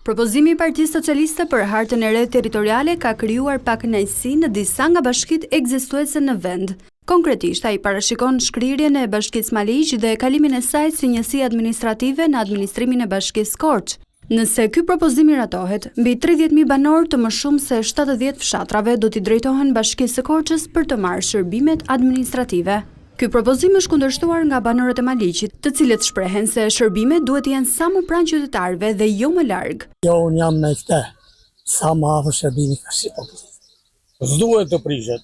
Propozimi i Partisë Socialiste për hartën e re territoriale ka krijuar pakënaqësi në disa nga bashkitë ekzistuese në vend. Konkretisht, ai parashikon shkrirjen e Bashkisë Maliq dhe kalimin e saj si njësi administrative në administrimin e Bashkisë Korç. Nëse ky propozim miratohet, mbi 30.000 banorë të më shumë se 70 fshatrave do t'i drejtohen Bashkisë së Korçës për të marrë shërbimet administrative. Ky propozim është kundërshtuar nga banorët e Maliqit, të cilët shprehen se shërbimet duhet të jenë sa më pranë qytetarëve dhe jo më larg. Jo, unë jam me këtë, sa më afër shërbimi ka si popullit. S'duhet të prishet.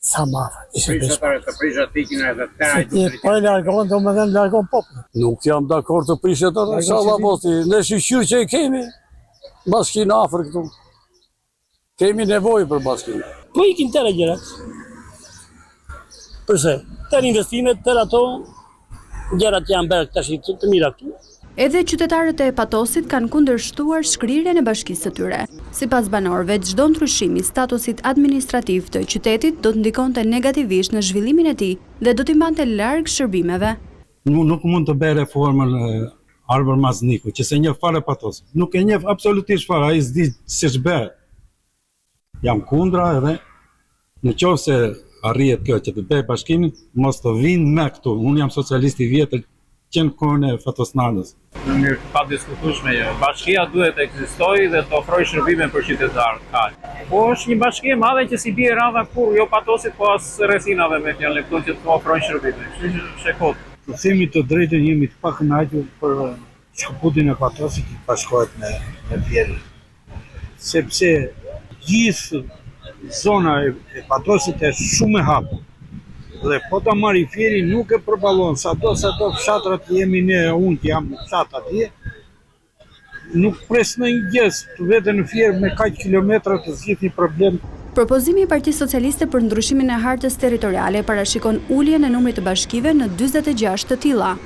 Sa më afër. Prishetare të prishet ikin edhe të Po e largon, do më dhe largon popullin. Nuk jam dakord të prishet atë, inshallah moti. Ne shqyr që e kemi bashkinë afër këtu. Kemi nevojë për bashkinë. Po ikin tëra gjërat. Përse? Tërë investimet, tërë ato gjërat janë bërë tash të mira këtu. Edhe qytetarët e Patosit kanë kundërshtuar shkrirjen e bashkisë së tyre. Sipas banorëve, çdo ndryshim i statusit administrativ të qytetit do të ndikonte negativisht në zhvillimin e tij dhe do t'i mbante larg shërbimeve. Nuk mund të bëj reformën Arbër Mazniku, që se njeh fare Patosit. Nuk e njeh absolutisht fare, ai s'di si ç'bëhet. Jam kundra edhe në qoftë se arrihet kjo që të bëj bashkimin, mos të vinë me këtu. Unë jam socialist i vjetër që në kohën e Fatosnanës. Në mënyrë të padiskutueshme, bashkia duhet të ekzistojë dhe të ofrojë shërbime për qytetarët. Po është një bashki e madhe që si bie radha kur jo Patosit, po as Rrethinave me fjalë këtu që të ofrojnë shërbime. Kështu që shekot. Të themi të drejtën, jemi të pakënaqur për shkëputjen e Patosit që bashkohet me Vjerën. Sepse gjithë zona e Patosit është shumë e hapur. Dhe po ta marri Fjeri nuk e përballon, sado fshatrat jemi ne, unë që jam në fshat atje, nuk pres në një gjës, të vete në Fjerë me kaq kilometra të zgjidh një problem. Propozimi i Partisë Socialiste për ndryshimin e hartës territoriale parashikon uljen e numrit të bashkive në 46 të tilla.